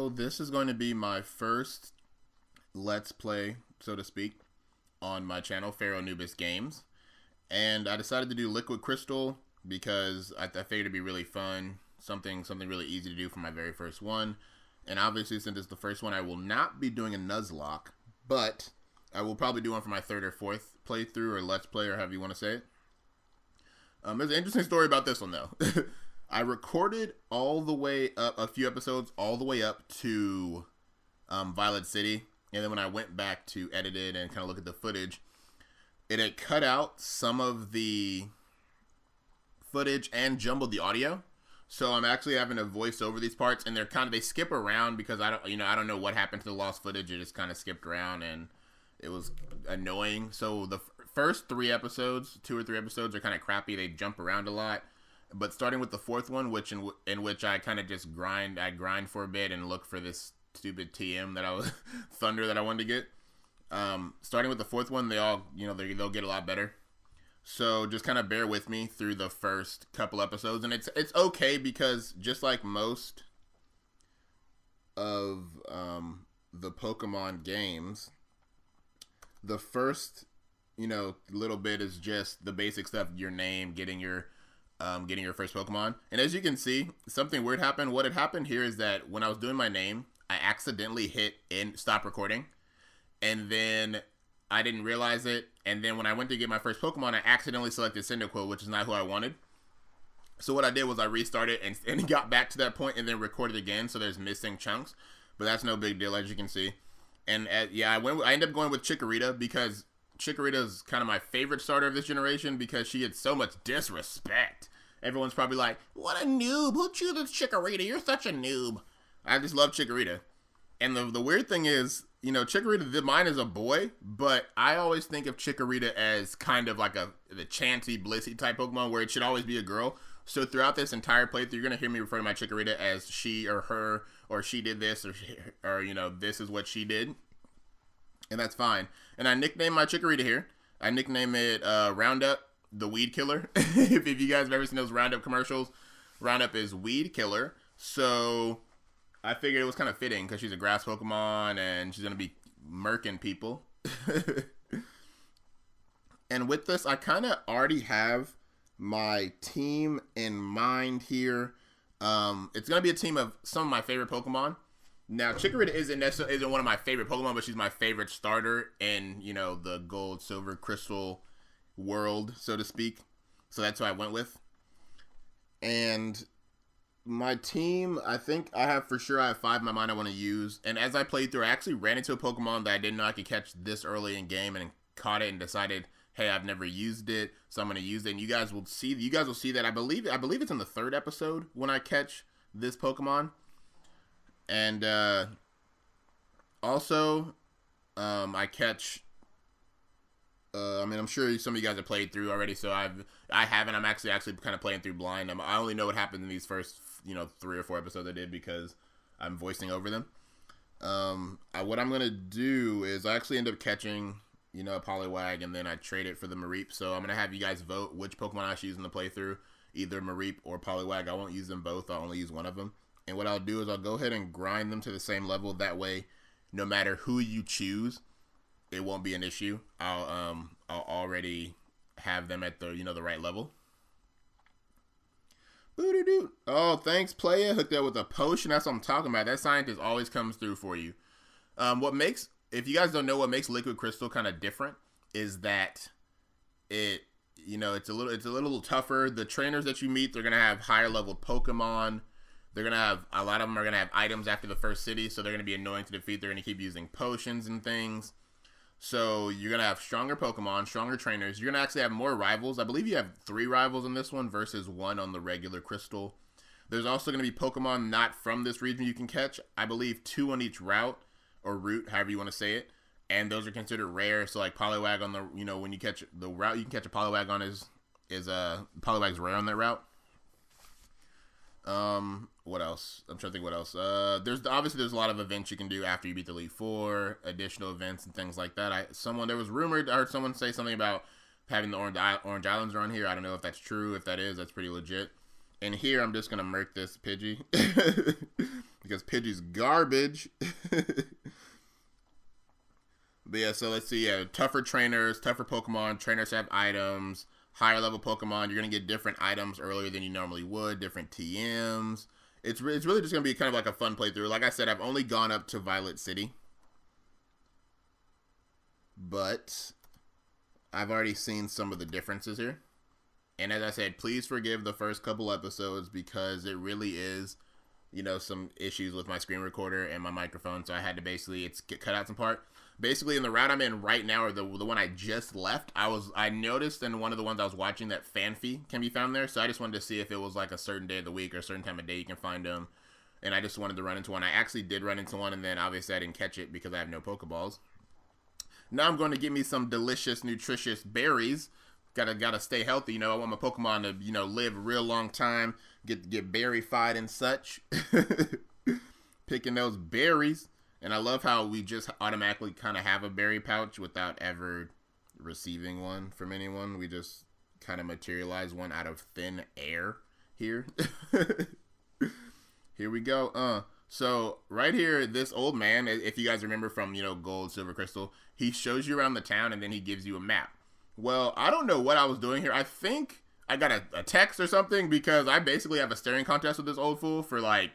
So this is going to be my first Let's Play, so to speak, on my channel, Pharaoh Nubis Games. And I decided to do Liquid Crystal because I figured it'd be really fun, something really easy to do for my very first one. And obviously, since it's the first one, I will not be doing a Nuzlocke, but I will probably do one for my third or fourth playthrough, or Let's Play, or however you want to say it. There's an interesting story about this one, though. I recorded all the way up, a few episodes, all the way up to Violet City. And then when I went back to edit it and kind of look at the footage, it had cut out some of the footage and jumbled the audio. So I'm actually having to voice over these parts, and they skip around because I don't know what happened to the lost footage. It just kind of skipped around, and it was annoying. So the first 3 episodes, 2 or 3 episodes, are kind of crappy. They jump around a lot. But starting with the 4th one, in which I kind of just grind for a bit and look for this stupid TM that I was Thunder that I wanted to get. Starting with the 4th one, they all they'll get a lot better. So just kind of bear with me through the first couple episodes, and it's okay because just like most of the Pokemon games, the first little bit is just the basic stuff: your name, getting your first Pokemon. And as you can see, something weird happened. What had happened here is that when I was doing my name, I accidentally hit stop recording, and then I didn't realize it. And then when I went to get my first Pokemon, I accidentally selected Cyndaquil, which is not who I wanted. So what I did was I restarted and got back to that point and then recorded again. So there's missing chunks, but that's no big deal, as you can see. And I ended up going with Chikorita because Chikorita is kind of my favorite starter of this generation because she gets so much disrespect. Everyone's probably like, "What a noob! Who chooses Chikorita? You're such a noob." I just love Chikorita. And the weird thing is, Chikorita, mine is a boy, but I always think of Chikorita as kind of like the Chansey, Blissey type Pokemon where it should always be a girl. So throughout this entire playthrough, you're going to hear me refer to my Chikorita as she or her, or she did this, or this is what she did. And that's fine. And I nicknamed my Chikorita here. I nicknamed it Roundup, the Weed Killer. if you guys have ever seen those Roundup commercials, Roundup is Weed Killer. So I figured it was kind of fitting because she's a grass Pokemon and she's going to be murking people. And with this, I kind of already have my team in mind here. It's going to be a team of some of my favorite Pokemon. Now, Chikorita isn't one of my favorite Pokemon, but she's my favorite starter in, the gold, silver, crystal world, so to speak. So that's who I went with. And my team, I think I have 5 in my mind I want to use. And as I played through, I actually ran into a Pokemon that I didn't know I could catch this early in game and caught it and decided, hey, I've never used it, so I'm going to use it. And you guys will see that. I believe it's in the 3rd episode when I catch this Pokemon. And also, I catch. I'm sure some of you guys have played through already, so I haven't. I'm actually kind of playing through blind. I only know what happened in these first 3 or 4 episodes I did because I'm voicing over them. What I'm gonna do is I actually end up catching a Poliwag, and then I trade it for the Mareep. So I'm gonna have you guys vote which Pokemon I should use in the playthrough, either Mareep or Poliwag. I won't use them both. I'll only use one of them. And what I'll do is I'll go ahead and grind them to the same level. That way, no matter who you choose, it won't be an issue. I'll already have them at the right level. Boo-doo-doo. Oh, thanks, playa. Hooked up with a potion. That's what I'm talking about. That scientist always comes through for you. If you guys don't know what makes Liquid Crystal kind of different, is that it's a little tougher. The trainers that you meet, they're gonna have higher level Pokemon. They're going to have, a lot of them are going to have items after the first city, so they're going to be annoying to defeat. They're going to keep using potions and things. So you're going to have stronger Pokemon, stronger trainers. You're going to actually have more rivals. I believe you have 3 rivals in this one versus 1 on the regular Crystal. There's also going to be Pokemon not from this region you can catch. I believe 2 on each route, or route, however you want to say it. And those are considered rare. So like Poliwag on the, when you catch the route you can catch a Poliwag on is Poliwag's rare on that route. What else? I'm trying to think what else. There's a lot of events you can do after you beat the Elite Four, additional events and things like that. I heard someone say something about having the Orange Islands around here. I don't know if that's true. If that is, that's pretty legit. And here, I'm just going to murk this Pidgey. because Pidgey's garbage. But yeah, so let's see. Yeah, tougher trainers, tougher Pokemon. Trainers have items. Higher level Pokemon, you're going to get different items earlier than you normally would. Different TMs. It's really just going to be kind of like a fun playthrough. Like I said, I've only gone up to Violet City. But I've already seen some of the differences here. And as I said, please forgive the first couple episodes because it really is, you know, some issues with my screen recorder and my microphone. So I had to basically, cut out some part. Basically, in the route I'm in right now, or the one I just left, I noticed in one of the ones I was watching that Fanfi can be found there. So I just wanted to see if it was like a certain day of the week or a certain time of day you can find them. And I just wanted to run into one. I actually did run into one, and then obviously I didn't catch it because I have no Pokeballs. Now I'm going to get me some delicious, nutritious berries. Gotta stay healthy. You know, I want my Pokemon to, you know, live a real long time, get berry-fied and such. Picking those berries. And I love how we just automatically kind of have a berry pouch without ever receiving one from anyone. We just kind of materialize one out of thin air here. Here we go. So right here, this old man, if you guys remember from, you know, Gold, Silver, Crystal, he shows you around the town and then he gives you a map. Well, I don't know what I was doing here. I think I got a text or something because I basically have a staring contest with this old fool for like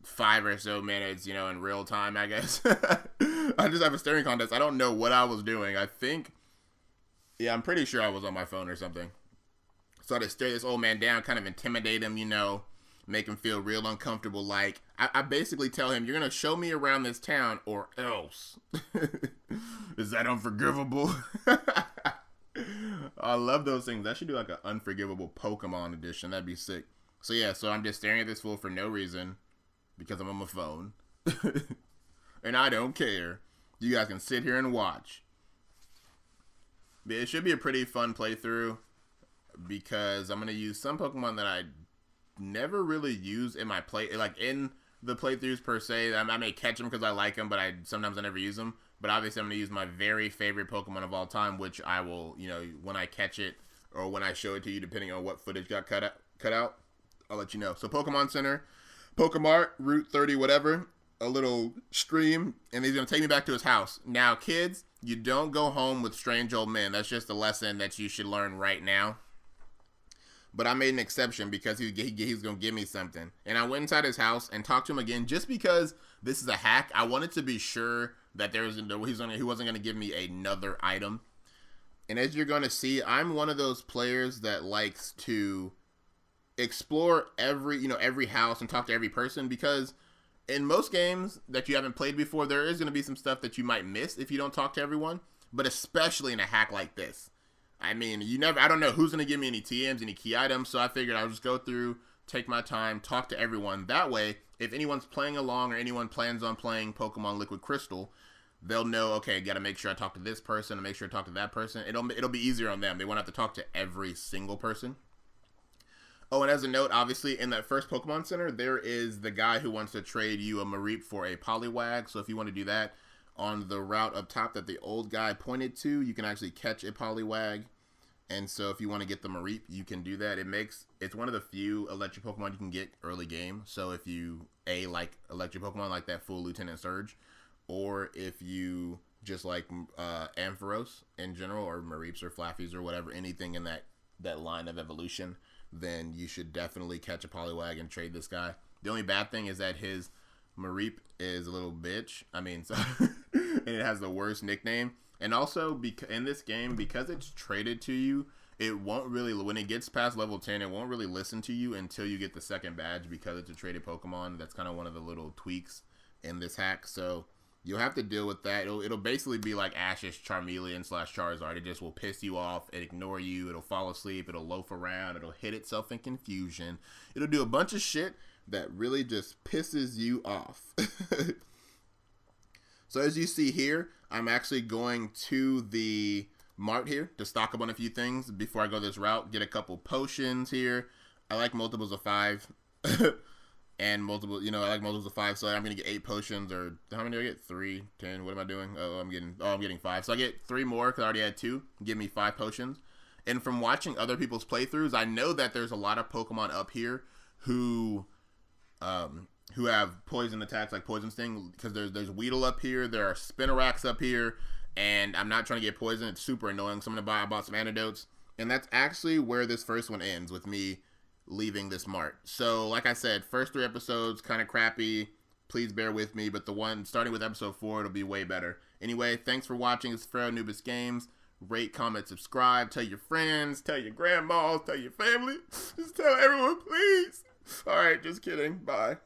5 or so minutes, you know, in real time, I guess. I just have a staring contest. I don't know what I was doing. I think, yeah, I'm pretty sure I was on my phone or something. So I just stare this old man down, kind of intimidate him, you know, make him feel real uncomfortable. Like, I basically tell him, you're going to show me around this town or else. Is that unforgivable? I love those things. I should do like an unforgivable Pokemon edition. That'd be sick. So yeah, so I'm just staring at this fool for no reason. Because I'm on my phone. And I don't care. You guys can sit here and watch. But it should be a pretty fun playthrough. Because I'm going to use some Pokemon that I never really use in my like in the playthroughs per se. I may catch them because I like them, but sometimes I never use them. But obviously I'm going to use my very favorite Pokemon of all time, which I will, you know, when I catch it or when I show it to you, depending on what footage got cut out, I'll let you know. So Pokemon Center. Pokemart, Route 30, whatever, a little stream, and he's going to take me back to his house. Now, kids, you don't go home with strange old men. That's just a lesson that you should learn right now. But I made an exception because he's going to give me something. And I went inside his house and talked to him again just because this is a hack. I wanted to be sure that he wasn't going to give me another item. And as you're going to see, I'm one of those players that likes to explore every house and talk to every person, because in most games that you haven't played before, there is going to be some stuff that you might miss if you don't talk to everyone, but especially in a hack like this. I mean, I don't know who's going to give me any TMs, any key items, so I figured I would just go through, take my time, talk to everyone. That way, if anyone's playing along or anyone plans on playing Pokemon Liquid Crystal, they'll know, okay, got to make sure I talk to this person and make sure I talk to that person. It'll be easier on them. They won't have to talk to every single person. Oh, and as a note, obviously, in that first Pokemon Center, there is the guy who wants to trade you a Mareep for a Poliwag. So if you want to do that, on the route up top that the old guy pointed to, you can actually catch a Poliwag. And so if you want to get the Mareep, you can do that. It's one of the few electric Pokemon you can get early game. So if you, like electric Pokemon like that full Lieutenant Surge, or if you just like Ampharos in general, or Mareeps or Flaffies or whatever, anything in that line of evolution, then you should definitely catch a Poliwag and trade this guy. The only bad thing is that his Mareep is a little bitch. I mean, so and it has the worst nickname. And also, in this game, because it's traded to you, it won't really, when it gets past level 10, it won't really listen to you until you get the second badge, because it's a traded Pokemon. That's kind of one of the little tweaks in this hack. So you'll have to deal with that. It'll basically be like Ash's Charmeleon / Charizard. It just will piss you off, it ignore you, it'll fall asleep, it'll loaf around, it'll hit itself in confusion. It'll do a bunch of shit that really just pisses you off. So as you see here, I'm actually going to the mart here to stock up on a few things before I go this route. Get a couple potions here. I like multiples of 5. And multiple, I like multiples of 5, so I'm gonna get 8 potions, or how many do I get? 3, 10. What am I doing? I'm getting 5. So I get 3 more because I already had 2. Give me 5 potions. And from watching other people's playthroughs, I know that there's a lot of Pokemon up here who who have poison attacks like Poison Sting, because there's Weedle up here, there are Spinnerax up here, and I'm not trying to get poisoned. It's super annoying, so I'm going to buy some antidotes. And that's actually where this first one ends, with me leaving this mart. So, like I said, first 3 episodes, kind of crappy. Please bear with me, but the one starting with episode 4, it'll be way better. Anyway, thanks for watching. It's Pharaoh Anubis Games. Rate, comment, subscribe. Tell your friends, tell your grandmas, tell your family. Just tell everyone, please. All right, just kidding. Bye.